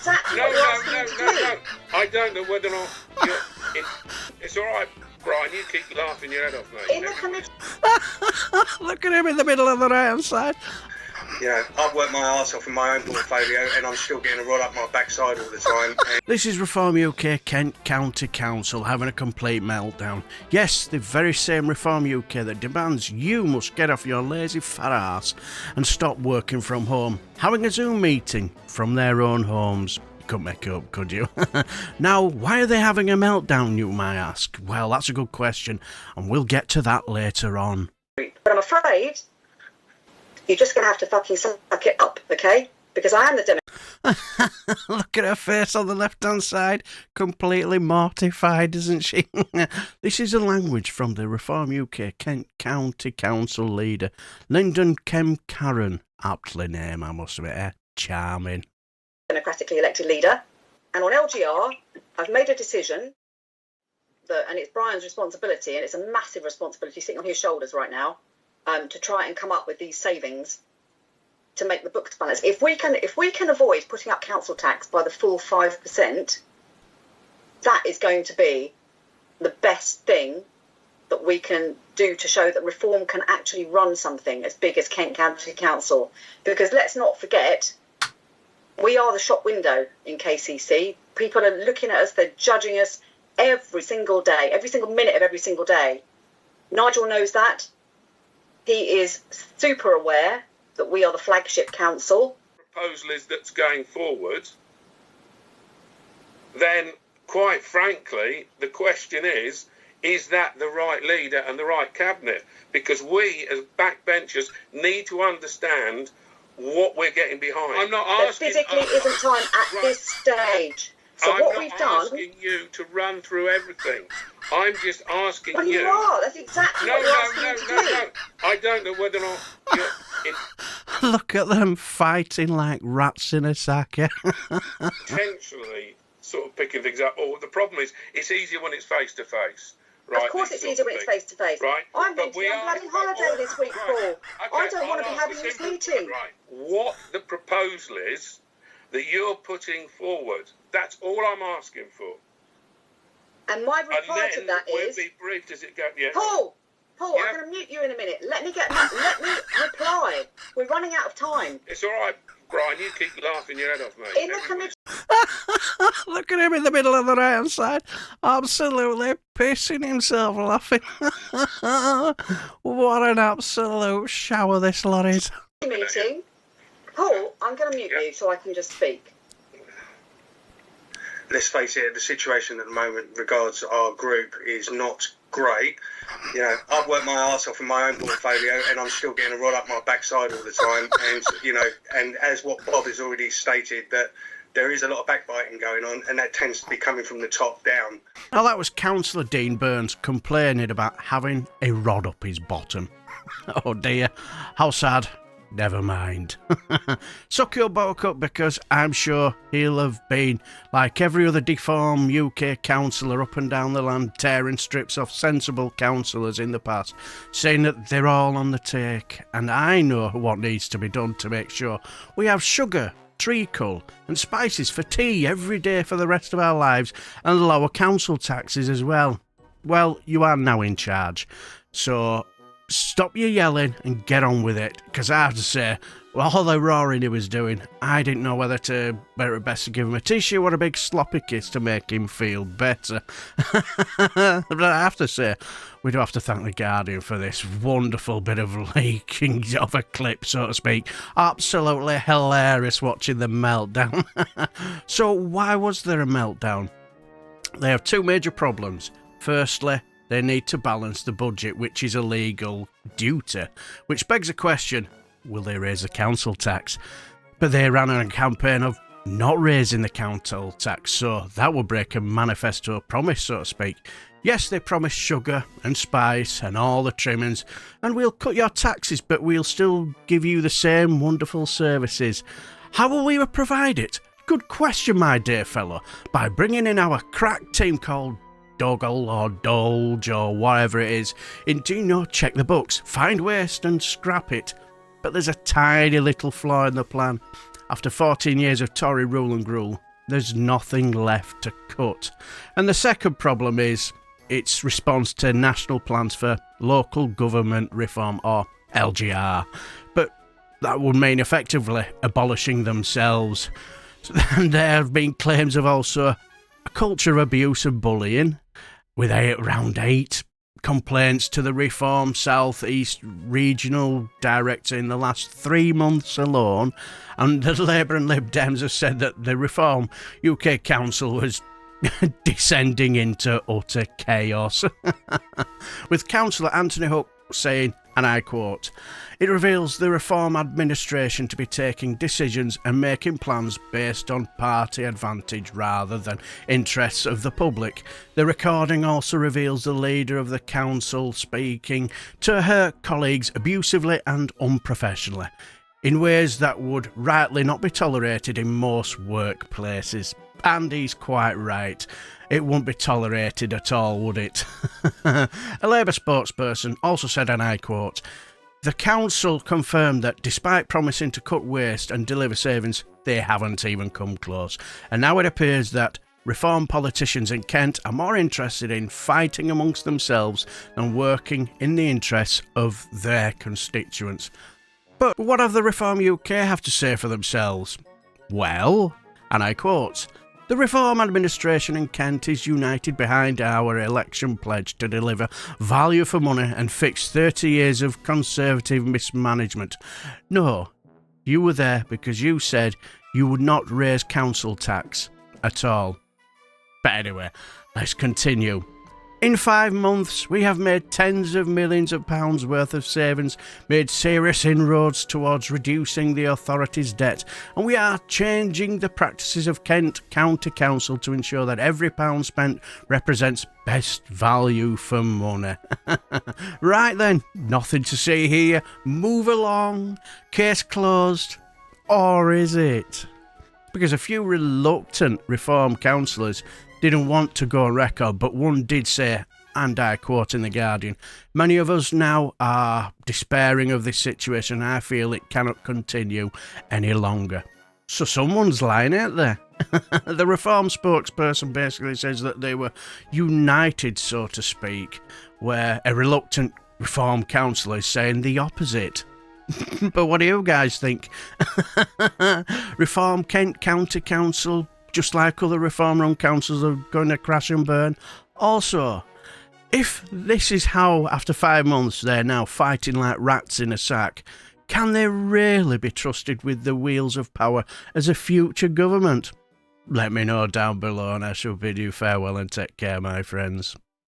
exactly No, what you're no, asking no, him to no, do. no. I don't know whether or not it's all right, Brian. You keep laughing your head off, mate. In the committee, Look at him in the middle of the right-hand side. You know, I've worked my arse off in my own portfolio and I'm still getting a rod up my backside all the time. This is Reform UK Kent County Council having a complete meltdown. Yes, the very same Reform UK that demands you must get off your lazy fat arse and stop working from home, having a Zoom meeting from their own homes. You couldn't make it up, could you? Now, why are they having a meltdown, you might ask? Well, that's a good question, and we'll get to that later on. but I'm afraid you're just going to have to fucking suck it up, okay? Because I am the Democrat. Look at her face on the left-hand side, completely mortified, isn't she? This is a language from the Reform UK Kent County Council leader, Lyndon Karen. Aptly named, I must admit, charming. Democratically elected leader. And on LGR, I've made a decision, and it's Brian's responsibility, and it's a massive responsibility sitting on his shoulders right now, to try and come up with these savings to make the books balance. If we can avoid putting up council tax by the full 5%, that is going to be the best thing that we can do to show that Reform can actually run something as big as Kent County Council. Because let's not forget, we are the shop window in KCC. People are looking at us, they're judging us every single day, every single minute of every single day. Nigel knows that. He is super aware that we are the flagship council. Proposal is that's going forward, then quite frankly, the question is that the right leader and the right cabinet? Because we as backbenchers need to understand what we're getting behind. I'm not There asking... physically isn't time at this stage. So I'm what not we've done... asking you to run through everything. I'm just asking Well, you... you are. That's exactly what you're asking me to do. No. I don't know whether or not... Look at them fighting like rats in a sack. Potentially sort of picking things up. Oh, the problem is, it's easier when it's face-to-face. Right, Of course it's easier when it's face-to-face. Right. I'm meant to be on bloody holiday this week, Paul. Okay, I don't want to be I'll having ask this you meeting. simple- Right. What the proposal is that you're putting forward, that's all I'm asking for. And my And reply to then that we'll is... be briefed as it goes. Yeah. Paul, Yeah. I'm going to mute you in a minute. Let me reply. We're running out of time. It's all right, Brian. You keep laughing your head off, mate. In the committee... Look at him in the middle of the right-hand side, absolutely pissing himself laughing. What an absolute shower this lot is. meeting. Paul, I'm going to mute you so I can just speak. Let's face it, the situation at the moment regards our group is not great. You know, I've worked my arse off in my own portfolio and I'm still getting a rod up my backside all the time. And, you know, and as what Bob has already stated, that there is a lot of backbiting going on and that tends to be coming from the top down. Now that was Councillor Dean Burns complaining about having a rod up his bottom. Oh dear, how sad. Never mind. Suck your book up, because I'm sure he'll have been, like every other deformed UK councillor up and down the land, tearing strips off sensible councillors in the past, saying that they're all on the take. And I know what needs to be done to make sure we have sugar, treacle and spices for tea every day for the rest of our lives, and lower council taxes as well. Well, you are now in charge, so stop your yelling and get on with it, because I have to say, well, all the roaring he was doing, I didn't know whether best to give him a tissue or a big sloppy kiss to make him feel better. But I have to say, we do have to thank the Guardian for this wonderful bit of leaking of a clip, so to speak. Absolutely hilarious watching the meltdown. So why was there a meltdown? They have two major problems. Firstly, they need to balance the budget, which is a legal duty, which begs a question, will they raise the council tax? But they ran a campaign of not raising the council tax, so that would break a manifesto promise, so to speak. Yes, they promised sugar and spice and all the trimmings, and we'll cut your taxes, but we'll still give you the same wonderful services. How will we provide it? Good question, my dear fellow. By bringing in our crack team called Doggle or Dolge or whatever it is, check the books, find waste and scrap it. But there's a tiny little flaw in the plan. After 14 years of Tory rule and gruel, there's nothing left to cut. And the second problem is its response to national plans for local government reform, or LGR. But that would mean effectively abolishing themselves. And there have been claims of also a culture of abuse and bullying, with around 8 complaints to the Reform South East Regional Director in the last 3 months alone, and the Labour and Lib Dems have said that the Reform UK Council was descending into utter chaos. With Councillor Anthony Hook saying, and I quote, "It reveals the Reform administration to be taking decisions and making plans based on party advantage rather than interests of the public. The recording also reveals the leader of the council speaking to her colleagues abusively and unprofessionally, in ways that would rightly not be tolerated in most workplaces." And he's quite right. It wouldn't be tolerated at all, would it? A Labour spokesperson also said, and I quote, "The council confirmed that despite promising to cut waste and deliver savings, they haven't even come close. And now it appears that Reform politicians in Kent are more interested in fighting amongst themselves than working in the interests of their constituents." But what have the Reform UK have to say for themselves? Well, and I quote, "The Reform administration in Kent is united behind our election pledge to deliver value for money and fix 30 years of Conservative mismanagement. No, you were there because you said you would not raise council tax at all." But anyway, let's continue. "In 5 months, we have made tens of millions of pounds worth of savings, made serious inroads towards reducing the authority's debt, and we are changing the practices of Kent County Council to ensure that every pound spent represents best value for money." Right then, nothing to see here. Move along. Case closed. Or is it? Because a few reluctant Reform councillors didn't want to go on record, but one did say, and I quote in The Guardian, "Many of us now are despairing of this situation. I feel it cannot continue any longer." So someone's lying, ain't there? The Reform spokesperson basically says that they were united, so to speak, where a reluctant Reform councillor is saying the opposite. But what do you guys think? Reform Kent County Council, just like other reform-run councils, are going to crash and burn. Also, if this is how, after 5 months, they're now fighting like rats in a sack, can they really be trusted with the wheels of power as a future government? Let me know down below, and I shall bid you farewell and take care, my friends.